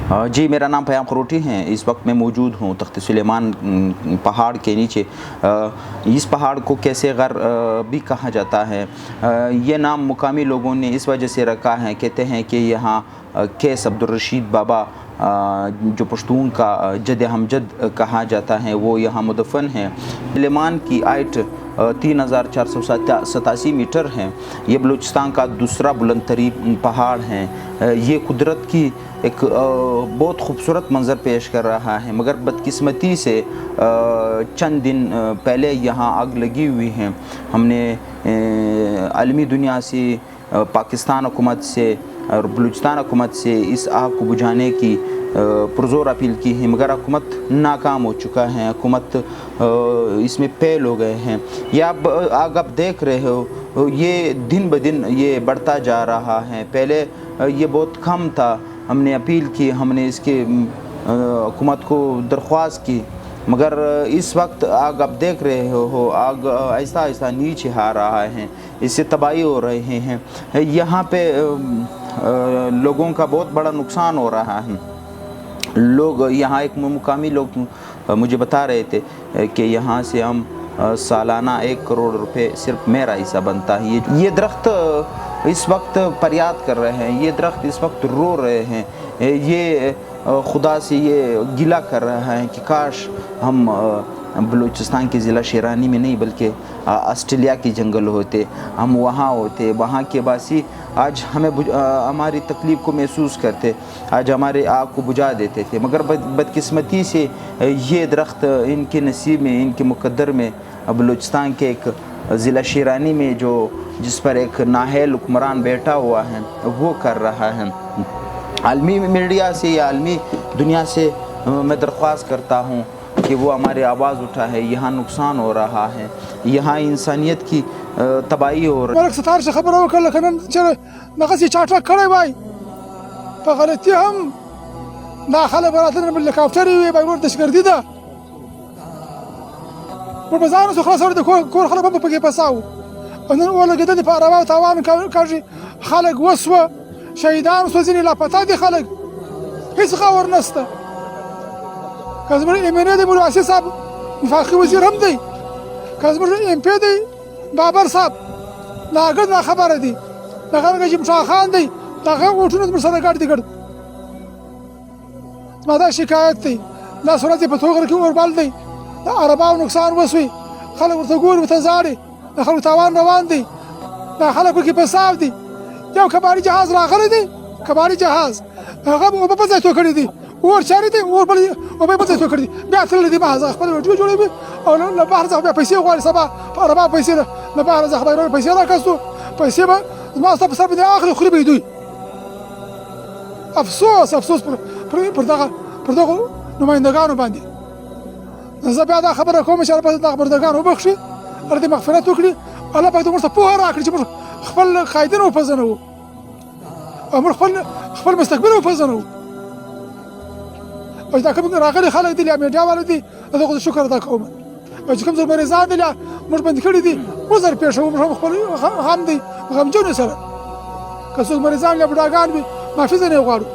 जी, मेरा नाम फ़याम खरोटी है। इस वक्त मैं मौजूद हूँ तख्त सुलेमान पहाड़ के नीचे। इस पहाड़ को कैसे ग़र भी कहा जाता है। ये नाम मुकामी लोगों ने इस वजह से रखा है, कहते हैं कि यहाँ कैस अब्दुल रशीद बाबा जो पश्तून का जद हमजद कहा जाता है, वो यहाँ मुदफ़न है। सुलेमान की हाइट 3487 मीटर है। ये बलूचिस्तान का दूसरा बुलंद तरीन पहाड़ है। ये कुदरत की एक बहुत खूबसूरत मंज़र पेश कर रहा है, मगर बदकिस्मती से चंद दिन पहले यहाँ आग लगी हुई है। हमने आलमी दुनिया से, पाकिस्तान हुकूमत से और बलूचिस्तान हुकूमत से इस आग को बुझाने की पुरज़ोर अपील की है, मगर हुकूमत नाकाम हो चुका है। हुकूमत इसमें फेल हो गए हैं। ये आग आप देख रहे हो, ये दिन ब दिन ये बढ़ता जा रहा है। पहले ये बहुत कम था। हमने अपील की, हमने इसके हुकूमत को दरख्वास्त की, मगर इस वक्त आग आप देख रहे हो, आग ऐसा ऐसा नीचे आ रहा है, इससे तबाही हो रहे हैं। यहाँ पे लोगों का बहुत बड़ा नुकसान हो रहा है। लोग यहाँ, एक मुकामी लोग मुझे बता रहे थे कि यहाँ से हम सालाना 1 करोड़ रुपए सिर्फ मेरा हिस्सा बनता है। ये दरख्त इस वक्त फरियाद कर रहे हैं, ये दरख्त इस वक्त रो रहे हैं। ये खुदा से ये गिला कर रहा है कि काश हम बलूचिस्तान के ज़िला शेरानी में नहीं बल्कि ऑस्ट्रेलिया के जंगल होते, हम वहाँ होते, वहाँ के वासी आज हमें हमारी तकलीफ़ को महसूस करते, आज हमारे आग को बुझा देते थे। मगर बदकिस्मती से ये दरख्त इनके नसीब में, इनके मुक़द्दर में बलूचिस्तान के एक ज़िला शेरानी में जिस पर एक नाहल हुक्मरान बैठा हुआ है, वो कर रहा है। आलमी मीडिया से या आलमी दुनिया से मैं दरख्वास्त करता हूँ कि वो हमारी आवाज़ उठा है। यहाँ नुकसान हो रहा है, यहाँ इंसानियत की तबाही हो रही है। ستار से खबर हो कल खनन चले नकसी चाटा खड़े भाई पगलती हम दाखل براتنا من الهليكوبتر يبغون تشكر ديدا والبزار سو خلاص ورد كور خلاص بابا بقي بساو انا ولا قدني فارابا توان كاجي خلق وسوه شهيدان وسوزيني لا بتادي خلق هيس خاور نسته كازمر ايمانه دي مولاسي صاحب مفاخي وزير هم دي كازمر ام بي دي بابر صاحب لاګر دا خبره دي دغه جیم شاه خان دی دغه وټونه پر سره ګړ دي ګړ ما دا شکایت دی لا صورت په توګه کې اوربال دی د عرباو نقصان وسوي خلک ورته ګور ورته زاړي د خلکو تاوان روان دی دا خلکو کې پساو دي یو کباري جهاز راغلی دی کباري جهاز هغه په ځای تو کړی دی اور چاري دی اور بل او په ځای تو کړی بیا تل دی ما خپل وجود جوړوي او له بهر ځخ بیا پیسې غواړي سبا عربا پیسې له بهر ځخ به پیسې راکستو پیسې به ما ستاسو په سر اخر خوري به دوی افسوس پر دغه نمائندگانو باندې زه بیا دا خبره کوم چې په دغه بردگانو وبخشي ار دې مغفرت وکړي الله پاک دې موږ ته پوهه راکړي چې موږ خپل قاعده وپېژنو او موږ خپل مستقبل وپېژنو او دا کوم راغلي خلک دي یا میډیا والي دي دغه شکر ادا کوم او چې کوم څه مریضان دي موږ باندې کړی دي وزر پېښو موږ خپل غم دي غمجن سره که څوک مریضان یا بډاګان وي معافي ځنه غواړو.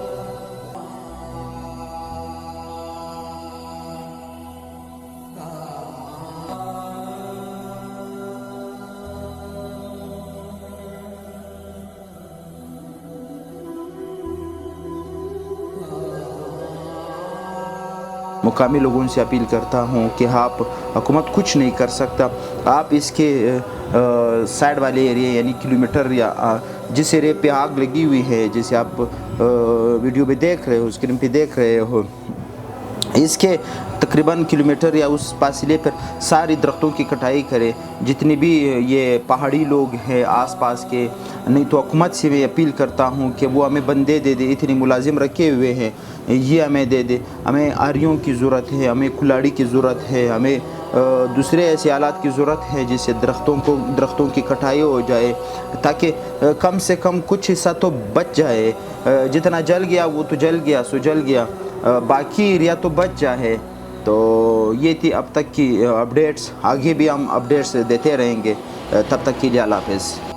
मुकामी लोगों से अपील करता हूँ कि आप, हुकूमत कुछ नहीं कर सकता। आप इसके साइड वाले एरिया यानी किलोमीटर या जिस एरिया पे आग लगी हुई है, जैसे आप वीडियो पे देख रहे हो, स्क्रीन पे देख रहे हो, इसके तकरीबन किलोमीटर या उस फासले पर सारी दरख्तों की कटाई करें। जितने भी ये पहाड़ी लोग हैं आसपास के, नहीं तो हुकूमत से मैं अपील करता हूँ कि वो हमें बंदे दे दे। इतने मुलाजिम रखे हुए हैं, ये हमें दे दे। हमें आरियों की ज़रूरत है, हमें कुल्हाड़ी की ज़रूरत है, हमें दूसरे ऐसे आलात की ज़रूरत है जिससे दरख्तों की कटाई हो जाए, ताकि कम से कम कुछ हिस्सा तो बच जाए। जितना जल गया वो तो जल गया सो जल गया, बाकी एरिया तो बच जाए। तो ये थी अब तक की अपडेट्स, आगे भी हम अपडेट्स देते रहेंगे। तब तक के लिए अल्लाह हाफ़िज़।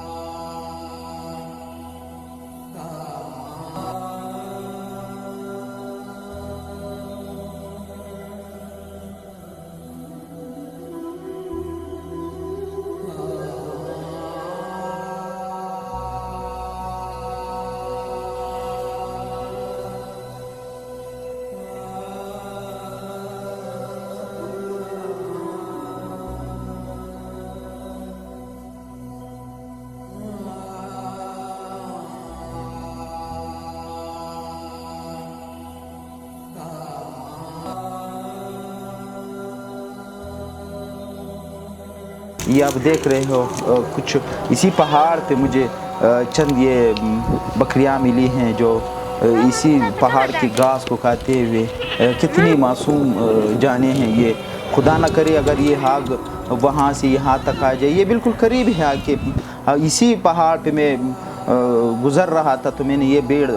ये आप देख रहे हो कुछ इसी पहाड़ पे मुझे चंद ये बकरियां मिली हैं जो इसी पहाड़ की घास को खाते हुए कितनी मासूम जाने हैं ये। खुदा न करे अगर ये आग वहाँ से यहाँ तक आ जाए। ये बिल्कुल करीब है आके इसी पहाड़ पे मैं गुज़र रहा था तो मैंने ये भेड़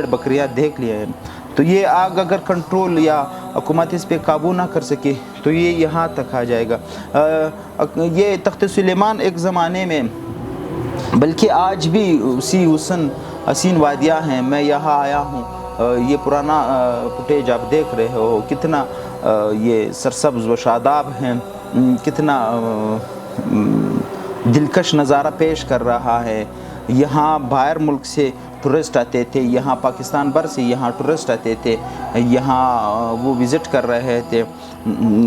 बकरियाँ देख लिया है। तो ये आग अगर कंट्रोल या हुकूमत इस पे काबू ना कर सके तो ये यहाँ तक आ जाएगा। ये तख्त सुलेमान एक ज़माने में, बल्कि आज भी उसी हुसन हसीन वादियाँ हैं। मैं यहाँ आया हूँ, ये पुराना फुटेज आप देख रहे हो, कितना ये सरसब्ज़ व शादाब हैं, कितना दिलकश नज़ारा पेश कर रहा है। यहाँ बाहर मुल्क से टूरिस्ट आते थे, यहाँ पाकिस्तान भर से यहाँ टूरिस्ट आते थे, यहाँ वो विज़िट कर रहे थे।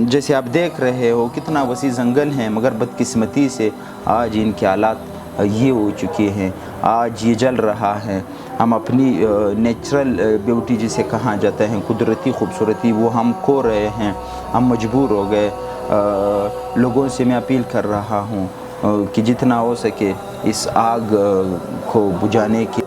जैसे आप देख रहे हो कितना वसी जंगल हैं, मगर बदकिस्मती से आज इनके हालात ये हो चुके हैं। आज ये जल रहा है। हम अपनी नेचुरल ब्यूटी जिसे कहा जाता है, कुदरती खूबसूरती, वो हम खो रहे हैं। हम मजबूर हो गए। लोगों से मैं अपील कर रहा हूँ कि जितना हो सके इस आग को बुझाने की